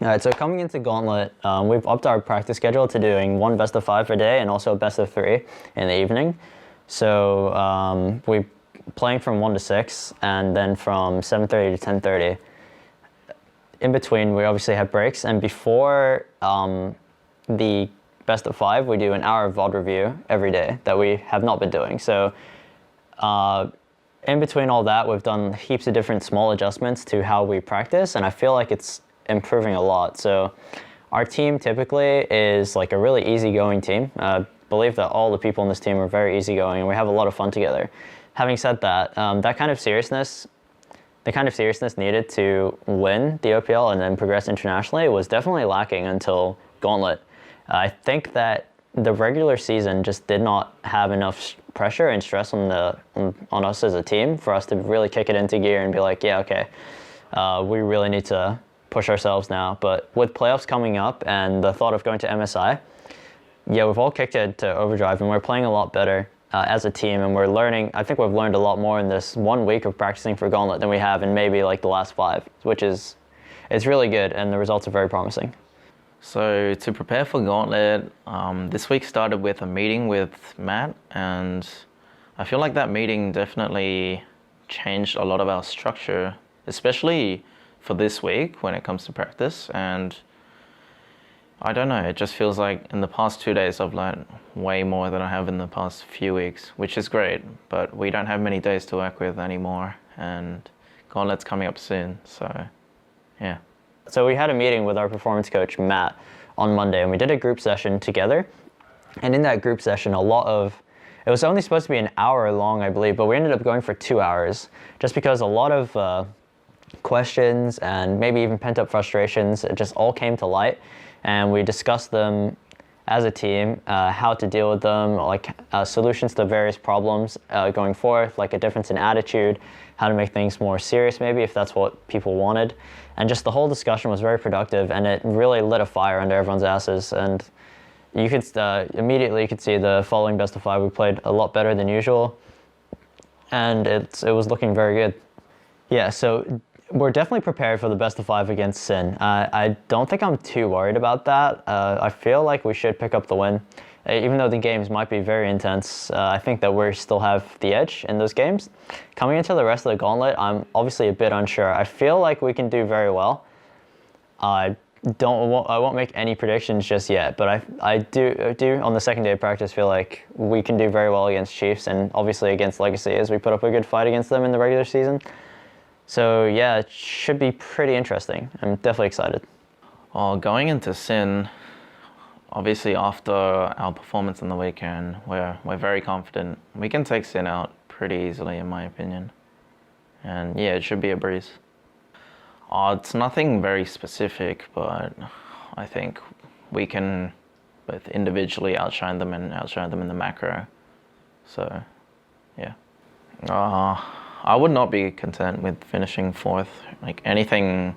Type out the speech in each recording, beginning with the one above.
All right, so coming into Gauntlet, we've upped our practice schedule to doing one best of 5 a day and also a best of 3 in the evening. So we're playing from 1 to 6 and then from 7:30 to 10:30. In between, we obviously have breaks, and before the best of 5, we do an hour of VOD review every day that we have not been doing. So in between all that, we've done heaps of different small adjustments to how we practice, and I feel like it's improving a lot. So our team typically is like a really easygoing team. I believe that all the people in this team are very easygoing and we have a lot of fun together. Having said that, the kind of seriousness needed to win the OPL and then progress internationally was definitely lacking until Gauntlet. I think that the regular season just did not have enough pressure and stress on us as a team for us to really kick it into gear and be like, yeah, okay, we really need to push ourselves now. But with playoffs coming up and the thought of going to MSI, yeah, we've all kicked it to overdrive and we're playing a lot better as a team, and we're learning. I think we've learned a lot more in this 1 week of practicing for Gauntlet than we have in maybe like the last 5, which is, it's really good and the results are very promising. So to prepare for Gauntlet, this week started with a meeting with Matt, and I feel like that meeting definitely changed a lot of our structure, especially for this week when it comes to practice. And I don't know, it just feels like in the past 2 days I've learned way more than I have in the past few weeks, which is great, but we don't have many days to work with anymore, and Gauntlet's coming up soon, so yeah. So we had a meeting with our performance coach, Matt, on Monday, and we did a group session together. And in that group session, it was only supposed to be an hour long, I believe, but we ended up going for 2 hours just because a lot of questions and maybe even pent-up frustrations, it just all came to light. And we discussed them as a team, how to deal with them, like solutions to various problems going forth, like a difference in attitude, how to make things more serious maybe if that's what people wanted. And just the whole discussion was very productive, and it really lit a fire under everyone's asses. And you could immediately you could see the following best of 5 we played a lot better than usual, and it was looking very good. Yeah, so we're definitely prepared for the best of 5 against Sin. I don't think I'm too worried about that. I feel like we should pick up the win. Even though the games might be very intense, I think that we still have the edge in those games. Coming into the rest of the Gauntlet, I'm obviously a bit unsure. I feel like we can do very well. I won't make any predictions just yet, but I do on the second day of practice feel like we can do very well against Chiefs and obviously against Legacy, as we put up a good fight against them in the regular season. So yeah, it should be pretty interesting. I'm definitely excited. Going into Sin, obviously after our performance on the weekend, we're very confident. We can take Sin out pretty easily in my opinion. And yeah, it should be a breeze. It's nothing very specific, but I think we can both individually outshine them and outshine them in the macro. So yeah. I would not be content with finishing 4th. Like anything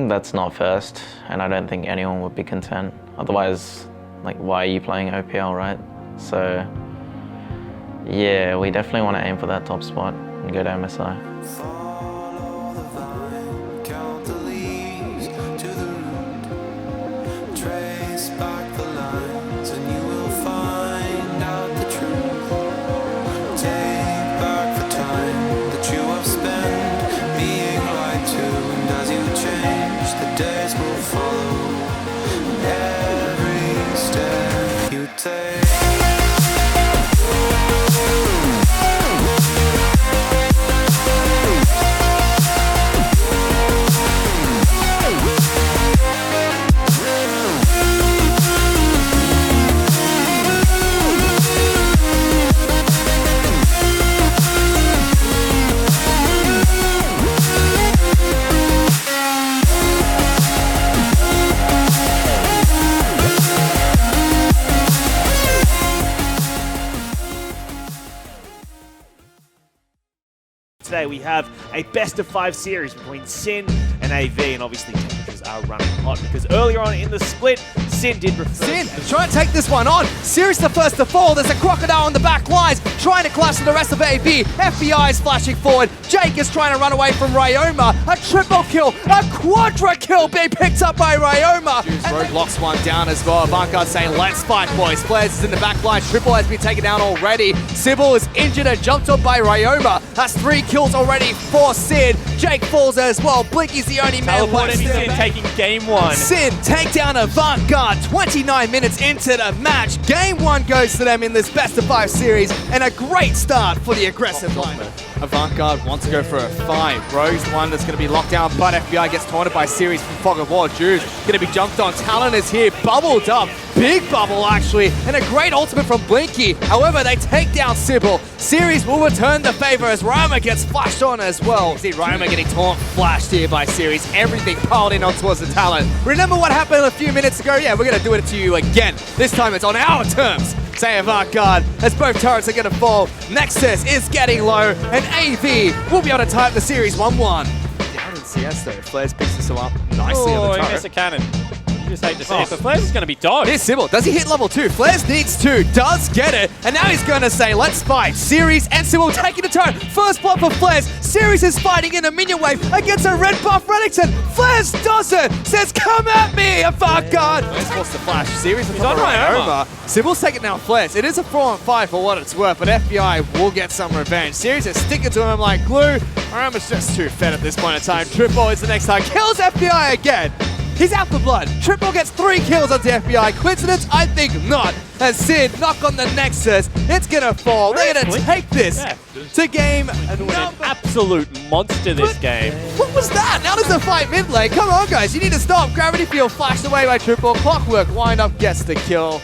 that's not first, and I don't think anyone would be content. Otherwise, like, why are you playing OPL, right? So yeah, we definitely want to aim for that top spot and go to MSI. Today we have a best of 5 series between Sin and AV, and obviously temperatures are running hot because earlier on in the split, Sin did refer. Sin trying to take this one on. Sirius the first to fall. There's a Crocodile on the back lines trying to collapse to the rest of AB. FBI is flashing forward. Jake is trying to run away from Ryoma. A triple kill, a quadra kill being picked up by Ryoma. Rogue locks one down as well. Vanguard saying, let's fight, boys. Flares is in the back line. Triple has been taken down already. Sybil is injured and jumped on by Ryoma. That's 3 kills already for Sin. Jake falls as well. Blinky's the only man Teleport left. Sin taking game 1. Sin take down a Vanguard 29 minutes into the match. Game 1 goes to them in this best of 5 series, and a great start for the aggressive lineup. Vanguard wants to go for a fight. Rogue's the one that's going to be locked down, but FBI gets taunted by Series from Fog of War. Juice going to be jumped on. Talon is here, bubbled up. Big bubble, actually, and a great ultimate from Blinky. However, they take down Sybil. Series will return the favor as Ryoma gets flashed on as well. See Ryoma getting taunt flashed here by Series. Everything piled in on towards the Talon. Remember what happened a few minutes ago? Yeah, we're going to do it to you again. This time it's on our terms. Say Vanguard, as both turrets are going to fall. Nexus is getting low, and AV will be able to tie up the series 1-1. Down in CS though, Flares picks this up nicely on the he turret. missed a cannon. You just hate to see it, but Flares is going to be dodged. Here's Sybil. Does he hit level 2? Flares needs 2. Does get it. And now he's going to say, let's fight. Series and Sybil taking the turn. First blood for Flares. Series is fighting in a minion wave against a red buff Renekton. Flares does it. Says, come at me, a Vanguard. Flares forced to flash. Series is on Ryoma. Sybil's taking down Flares. It is a 4-on-5 for what it's worth, but FBI will get some revenge. Series is sticking to him like glue. Ryoma's just too fed at this point in time. Triple is the next time. Kills FBI again. He's out for blood. Triple gets 3 kills onto FBI. Coincidence? I think not. As Sid knock on the Nexus, it's gonna fall. They're gonna take this to game An number. absolute monster this game. What was that? Now there's a fight mid lane. Come on, guys. You need to stop. Gravity Field flashed away by Triple. Clockwork wind up gets the kill.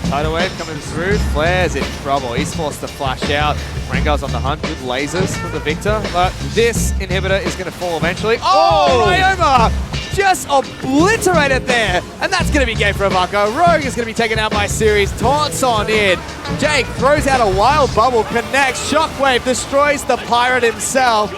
Tidal Wave coming through. Flare's in trouble. He's forced to flash out. Rengar's on the hunt with lasers for the Victor, but this inhibitor is going to fall eventually. Oh, Ryoma just obliterated there, and that's going to be game for Avako. Rogue is going to be taken out by Series. Taunts on in. Jake throws out a wild bubble, connects. Shockwave destroys the pirate himself.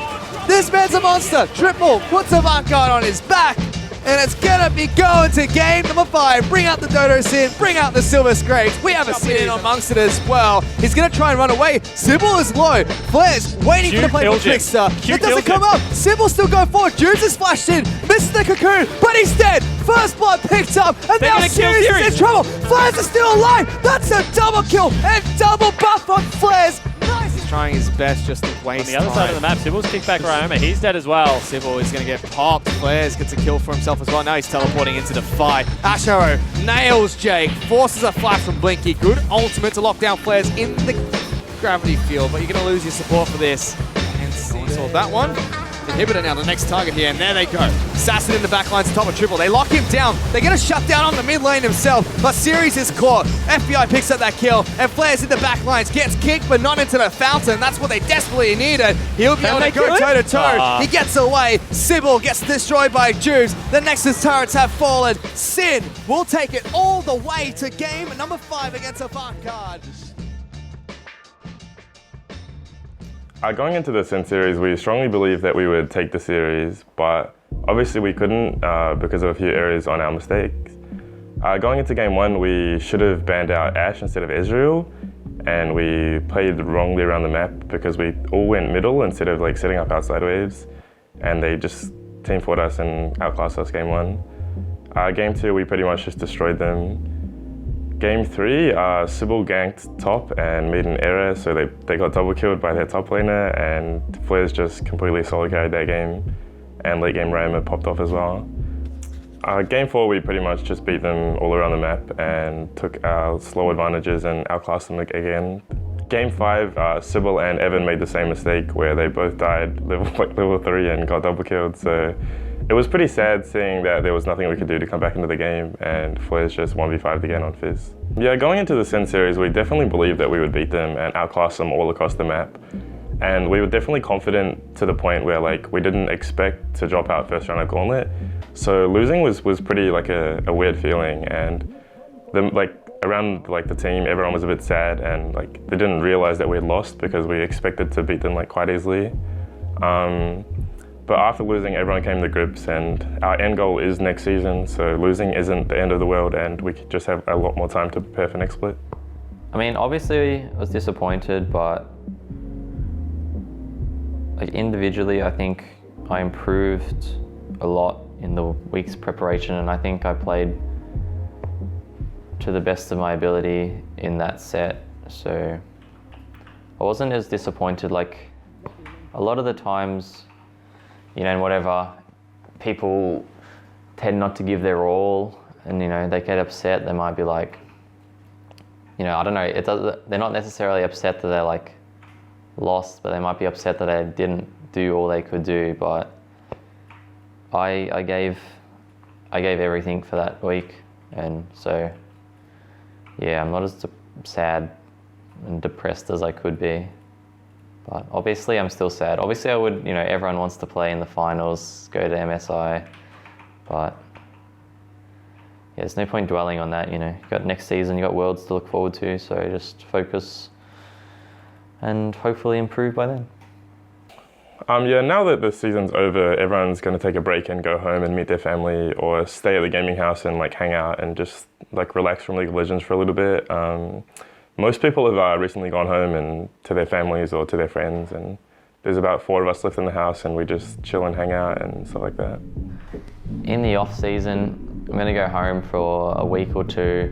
This man's a monster. Triple puts a Vanguard on his back. And it's gonna be going to game number 5. Bring out the Dodo Sin, bring out the Silver Scrapes. We have a Sin in amongst it as well. He's gonna try and run away. Sybil is low. Flares waiting for the play for Trickster. It doesn't come up. Sybil still going forward. Juice is flashed in. Misses the cocoon, but he's dead. First blood picked up, and now Series is in trouble. Flares is still alive. That's a double kill and double buff on Flares. Nice. He's trying his best just to waste On the other side of the map, Sybil's kicked back Ryoma. He's dead as well. Sybil is going to get popped. Flares gets a kill for himself as well. Now he's teleporting into the fight. Ash Arrow nails Jake. Forces a flash from Blinky. Good ultimate to lock down Flares in the gravity field, but you're going to lose your support for this. And saw that one. Inhibitor now, the next target here, and there they go. Assassin in the backlines, top of Triple. They lock him down. They're going to shut down on the mid lane himself, but Series is caught. FBI picks up that kill, and Flares in the backlines. Gets kicked, but not into the fountain. That's what they desperately needed. He'll be able to go toe-to-toe. He gets away. Sybil gets destroyed by Juice. The Nexus turrets have fallen. Sin will take it all the way to game number 5 against a Vanguard. Going into the Sin series, we strongly believed that we would take the series, but obviously we couldn't because of a few areas on our mistakes. Going into game 1, we should have banned out Ashe instead of Ezreal, and we played wrongly around the map because we all went middle instead of like setting up outside waves, and they just team fought us and outclassed us game 1. Game 2, we pretty much just destroyed them. Game 3, Sybil ganked top and made an error, so they got double killed by their top laner, and Flares just completely solo carried that game, and late game Ryoma popped off as well. Game 4, we pretty much just beat them all around the map and took our slow advantages and outclassed them again. Game 5, Sybil and Evan made the same mistake where they both died level 3 and got double killed, so it was pretty sad seeing that there was nothing we could do to come back into the game, and Flares just 1v5'd again on Fizz. Yeah, going into the Sin series, we definitely believed that we would beat them and outclass them all across the map. And we were definitely confident to the point where like we didn't expect to drop out first round of Gauntlet. So losing was pretty like a weird feeling, and around the team, everyone was a bit sad, and like they didn't realize that we had lost because we expected to beat them like quite easily. But after losing, everyone came to grips, and our end goal is next season, so losing isn't the end of the world, and we just have a lot more time to prepare for next split. I mean, obviously I was disappointed, but like individually, I think I improved a lot in the week's preparation, and I think I played to the best of my ability in that set. So I wasn't as disappointed. Like a lot of the times, you know, and whatever, people tend not to give their all, and you know, they get upset. They might be like, you know, I don't know. They're not necessarily upset that they're like lost, but they might be upset that they didn't do all they could do. But I gave everything for that week, and so yeah, I'm not as sad and depressed as I could be. But obviously I'm still sad. Obviously I would, you know, everyone wants to play in the finals, go to MSI, but yeah, there's no point dwelling on that, you know. You got next season, you got Worlds to look forward to, so just focus and hopefully improve by then. Yeah, now that the season's over, everyone's going to take a break and go home and meet their family, or stay at the gaming house and like hang out and just like relax from League of Legends for a little bit. Most people have recently gone home and to their families or to their friends, and there's about 4 of us left in the house, and we just chill and hang out and stuff like that. In the off season, I'm gonna go home for a week or 2.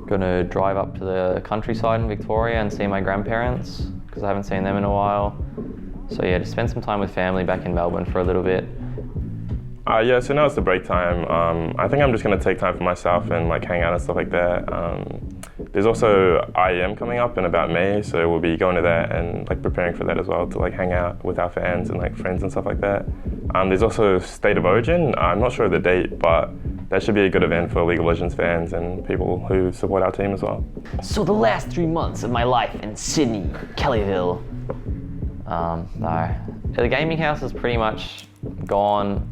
Gonna drive up to the countryside in Victoria and see my grandparents, because I haven't seen them in a while. So yeah, just spend some time with family back in Melbourne for a little bit. Yeah, so now it's the break time. I think I'm just going to take time for myself and like hang out and stuff like that. There's also IEM coming up in about May, so we'll be going to that and like preparing for that as well, to like hang out with our fans and like friends and stuff like that. There's also State of Origin. I'm not sure of the date, but that should be a good event for League of Legends fans and people who support our team as well. So the last 3 months of my life in Sydney, Kellyville. No, the gaming house is pretty much gone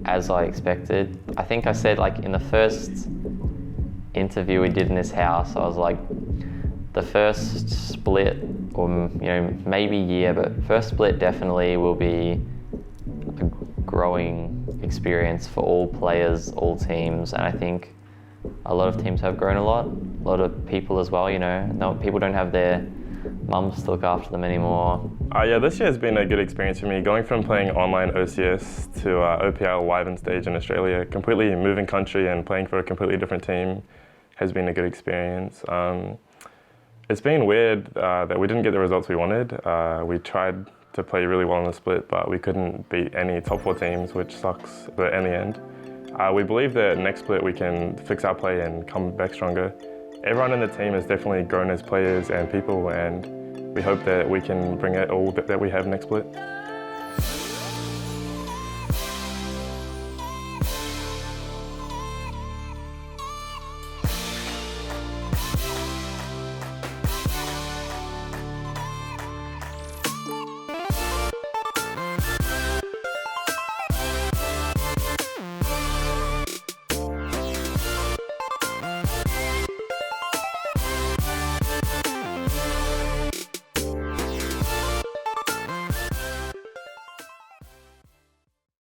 as I expected. I think I said like in the first interview we did in this house, I was like, the first split, or you know, maybe year, but first split definitely will be a growing experience for all players, all teams, and I think a lot of teams have grown a lot of people as well, you know. No, people don't have their mums to look after them anymore. Yeah, this year has been a good experience for me, going from playing online OCS to OPL live on stage in Australia, completely moving country and playing for a completely different team has been a good experience. It's been weird that we didn't get the results we wanted. We tried to play really well in the split, but we couldn't beat any top 4 teams, which sucks, but in the end. We believe that next split we can fix our play and come back stronger. Everyone in the team has definitely grown as players and people, and we hope that we can bring it all that we have next split.